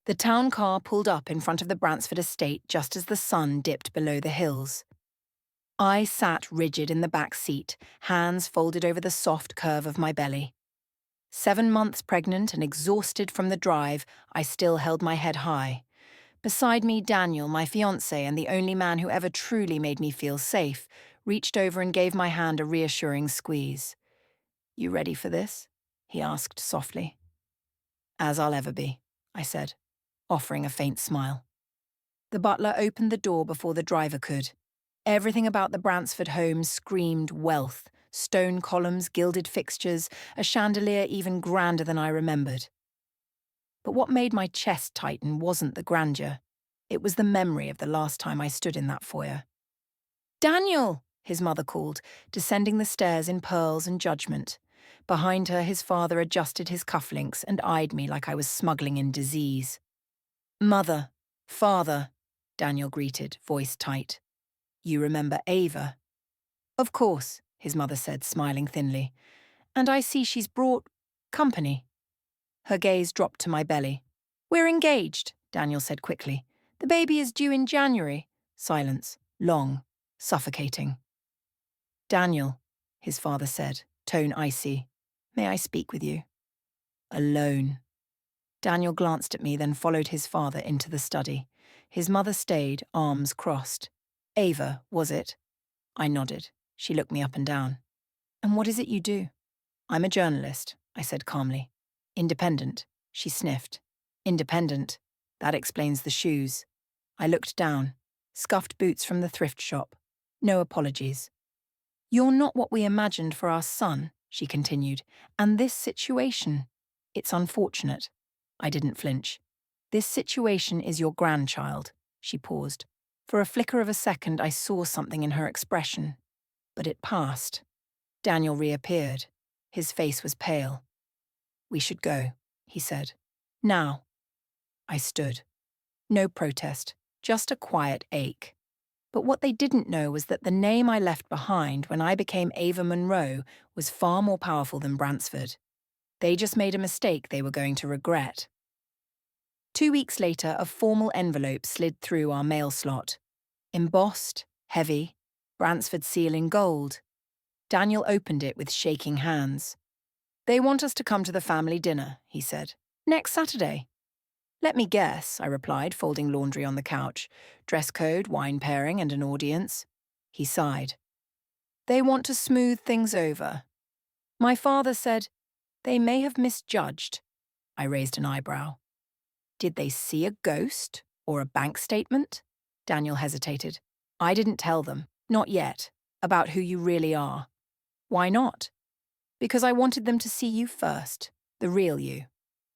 The town car pulled up in front of the Bransford estate just as the sun dipped below the hills. I sat rigid in the back seat, hands folded over the soft curve of my belly. 7 months pregnant and exhausted from the drive, I still held my head high. Beside me, Daniel, my fiancé and the only man who ever truly made me feel safe, reached over and gave my hand a reassuring squeeze. "You ready for this?" he asked softly. "As I'll ever be," I said, offering a faint smile. The butler opened the door before the driver could. Everything about the Bransford home screamed wealth: stone columns, gilded fixtures, a chandelier even grander than I remembered. But what made my chest tighten wasn't the grandeur. It was the memory of the last time I stood in that foyer. "Daniel!" his mother called, descending the stairs in pearls and judgment. Behind her, his father adjusted his cufflinks and eyed me like I was smuggling in disease. "Mother, father," Daniel greeted, voice tight. "You remember Ava?" "Of course," his mother said, smiling thinly. "And I see she's brought company." Her gaze dropped to my belly. "We're engaged," Daniel said quickly. "The baby is due in January." Silence, long, suffocating. "Daniel," his father said, tone icy, "may I speak with you?" "Alone." Daniel glanced at me, then followed his father into the study. His mother stayed, arms crossed. "Ava, was it?" I nodded. She looked me up and down. "And what is it you do?" "I'm a journalist," I said calmly. "Independent," she sniffed. "Independent. That explains the shoes." I looked down. Scuffed boots from the thrift shop. No apologies. "You're not what we imagined for our son," she continued. "And this situation, it's unfortunate." I didn't flinch. "This situation is your grandchild." She paused. For a flicker of a second, I saw something in her expression. But it passed. Daniel reappeared. His face was pale. "We should go," he said. "Now." I stood. No protest, just a quiet ache. But what they didn't know was that the name I left behind when I became Ava Monroe was far more powerful than Bransford. They just made a mistake they were going to regret. 2 weeks later, a formal envelope slid through our mail slot. Embossed, heavy, Bransford seal in gold. Daniel opened it with shaking hands. "They want us to come to the family dinner," he said. "Next Saturday." "Let me guess," I replied, folding laundry on the couch. "Dress code, wine pairing, and an audience." He sighed. "They want to smooth things over." My father said, "They may have misjudged." I raised an eyebrow. "Did they see a ghost or a bank statement?" Daniel hesitated. "I didn't tell them, not yet, about who you really are." "Why not?" "Because I wanted them to see you first, the real you.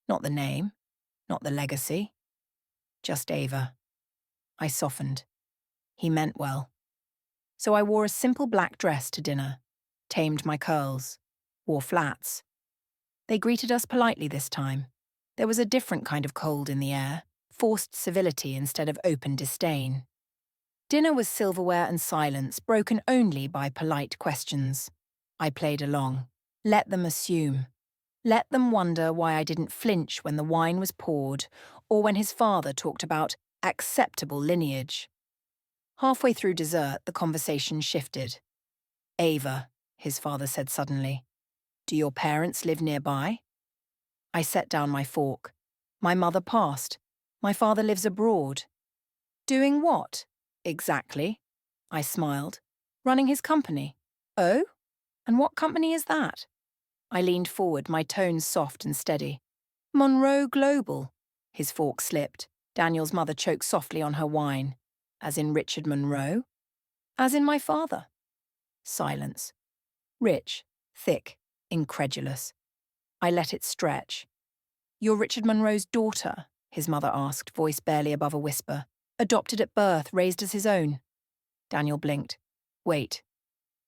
Not the name, not the legacy. Just Ava." I softened. He meant well. So I wore a simple black dress to dinner, tamed my curls, wore flats. They greeted us politely this time. There was a different kind of cold in the air, forced civility instead of open disdain. Dinner was silverware and silence, broken only by polite questions. I played along. Let them assume. Let them wonder why I didn't flinch when the wine was poured, or when his father talked about acceptable lineage. Halfway through dessert, the conversation shifted. "Ava," his father said suddenly, "do your parents live nearby?" I set down my fork. "My mother passed. My father lives abroad." "Doing what?" "Exactly." I smiled. "Running his company." "Oh? And what company is that?" I leaned forward, my tones soft and steady. "Monroe Global." His fork slipped. Daniel's mother choked softly on her wine. "As in Richard Monroe?" "As in my father." Silence. Rich, thick, incredulous. I let it stretch. "You're Richard Monroe's daughter?" his mother asked, voice barely above a whisper. "Adopted at birth, raised as his own?" Daniel blinked. "Wait.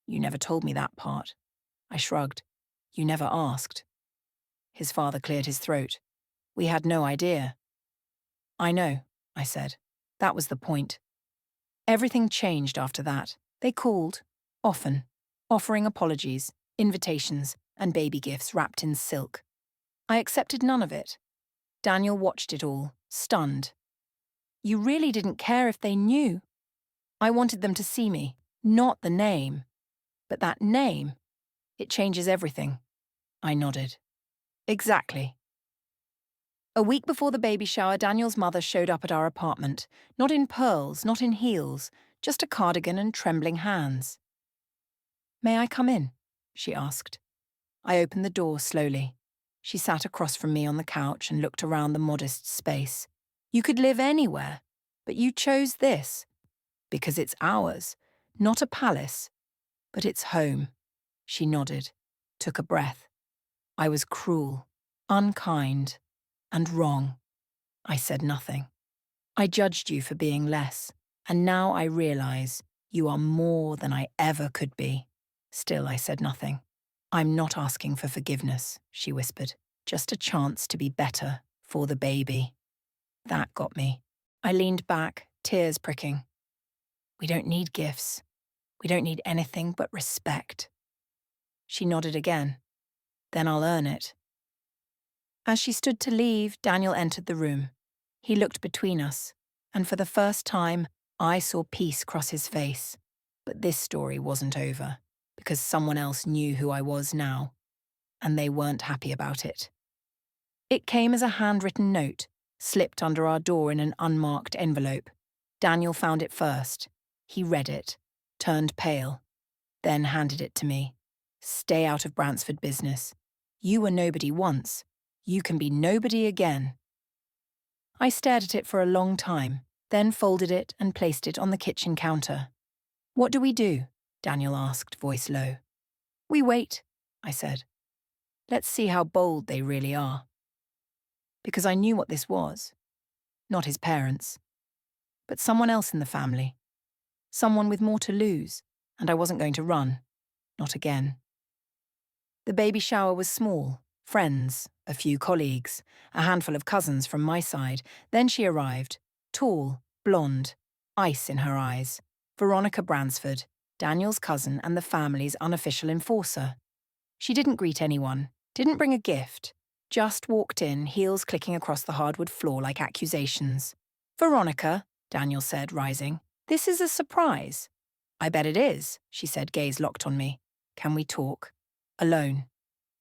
You never told me that part." I shrugged. "You never asked." His father cleared his throat. "We had no idea." "I know," I said. "That was the point." Everything changed after that. They called, often, offering apologies, invitations, and baby gifts wrapped in silk. I accepted none of it. Daniel watched it all, stunned. You really didn't care if they knew. I wanted them to see me, not the name. But that name, it changes everything. I nodded. Exactly. A week before the baby shower, Daniel's mother showed up at our apartment, not in pearls, not in heels, just a cardigan and trembling hands. "May I come in?" she asked. I opened the door slowly. She sat across from me on the couch and looked around the modest space. "You could live anywhere, but you chose this. Because it's ours, not a palace, but it's home." She nodded, took a breath. I was cruel, unkind, and wrong. I said nothing. "I judged you for being less, and now I realize you are more than I ever could be." Still, I said nothing. "I'm not asking for forgiveness," she whispered. "Just a chance to be better for the baby." That got me. I leaned back, tears pricking. "We don't need gifts. We don't need anything but respect." She nodded again. "Then I'll earn it." As she stood to leave, Daniel entered the room. He looked between us, and for the first time, I saw peace cross his face. But this story wasn't over, because someone else knew who I was now, and they weren't happy about it. It came as a handwritten note, slipped under our door in an unmarked envelope. Daniel found it first. He read it, turned pale, then handed it to me. "Stay out of Bransford business. You were nobody once. You can be nobody again." I stared at it for a long time, then folded it and placed it on the kitchen counter. "What do we do?" Daniel asked, voice low. "We wait," I said. "Let's see how bold they really are." Because I knew what this was. Not his parents, but someone else in the family. Someone with more to lose, and I wasn't going to run. Not again. The baby shower was small. Friends, a few colleagues, a handful of cousins from my side. Then she arrived, tall, blonde, ice in her eyes. Veronica Bransford, Daniel's cousin and the family's unofficial enforcer. She didn't greet anyone, didn't bring a gift, just walked in, heels clicking across the hardwood floor like accusations. "Veronica," Daniel said, rising, "this is a surprise." "I bet it is," she said, gaze locked on me. "Can we talk?" "Alone."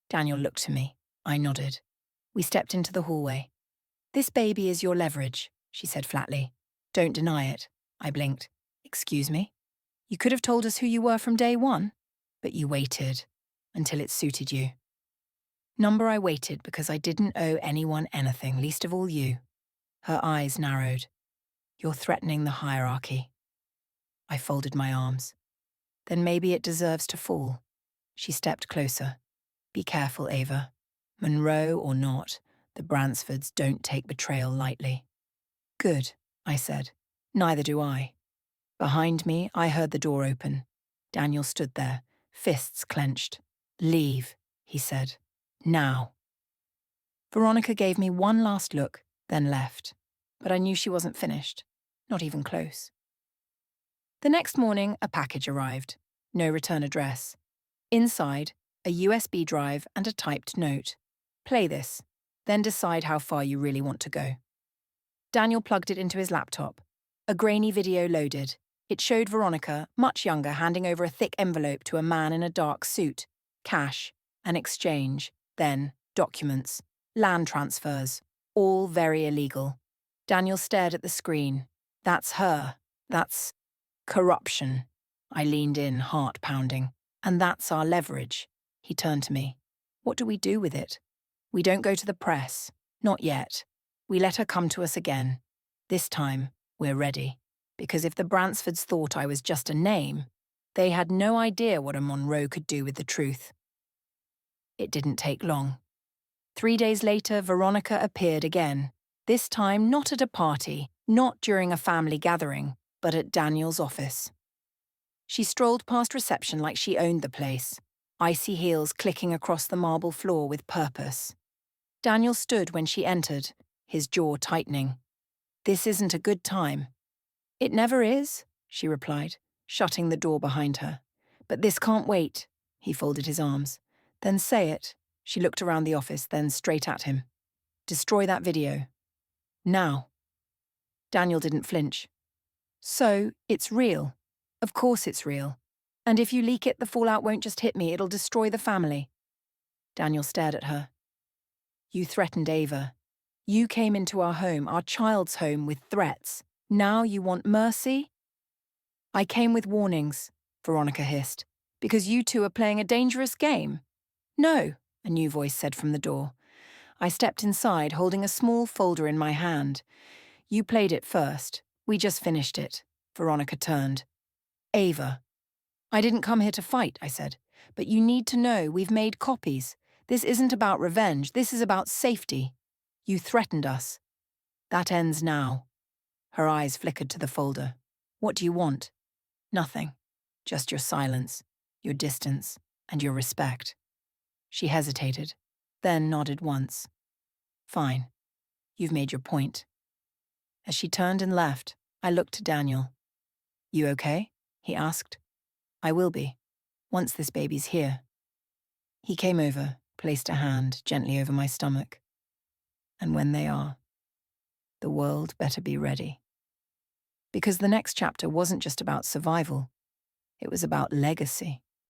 Daniel looked to me. I nodded. We stepped into the hallway. "This baby is your leverage," she said flatly. "Don't deny it." I blinked. "Excuse me? You could have told us who you were from day one, but you waited until it suited you." Number, I waited because I didn't owe anyone anything, least of all you. Her eyes narrowed. "You're threatening the hierarchy." I folded my arms. "Then maybe it deserves to fall." She stepped closer. "Be careful, Ava. Monroe or not, the Bransfords don't take betrayal lightly." "Good," I said. "Neither do I." Behind me, I heard the door open. Daniel stood there, fists clenched. "Leave," he said. "Now." Veronica gave me one last look, then left. But I knew she wasn't finished. Not even close. The next morning, a package arrived. No return address. Inside, a USB drive and a typed note. "Play this, then decide how far you really want to go." Daniel plugged it into his laptop. A grainy video loaded. It showed Veronica, much younger, handing over a thick envelope to a man in a dark suit. Cash, an exchange, then documents, land transfers, all very illegal. Daniel stared at the screen. That's her. That's corruption. I leaned in, heart pounding. "And that's our leverage." He turned to me. "What do we do with it?" "We don't go to the press. Not yet. We let her come to us again. This time, we're ready. Because if the Bransfords thought I was just a name, they had no idea what a Monroe could do with the truth." It didn't take long. 3 days later, Veronica appeared again. This time not at a party, not during a family gathering, but at Daniel's office. She strolled past reception like she owned the place, icy heels clicking across the marble floor with purpose. Daniel stood when she entered, his jaw tightening. "This isn't a good time." "It never is," she replied, shutting the door behind her. "But this can't wait." He folded his arms. "Then say it." She looked around the office, then straight at him. "Destroy that video. Now." Daniel didn't flinch. So, it's real. Of course it's real. And if you leak it, the fallout won't just hit me, it'll destroy the family. Daniel stared at her. You threatened Ava. You came into our home, our child's home, with threats. Now you want mercy? I came with warnings, Veronica hissed, because you two are playing a dangerous game. No, a new voice said from the door. I stepped inside, holding a small folder in my hand. You played it first. We just finished it. Veronica turned. Ava. I didn't come here to fight, I said. But you need to know we've made copies. This isn't about revenge. This is about safety. You threatened us. That ends now. Her eyes flickered to the folder. What do you want? Nothing. Just your silence, your distance, and your respect. She hesitated, then nodded once. Fine. You've made your point. As she turned and left, I looked to Daniel. You okay? He asked. I will be, once this baby's here. He came over, placed a hand gently over my stomach. And when they are, the world better be ready. Because the next chapter wasn't just about survival. It was about legacy.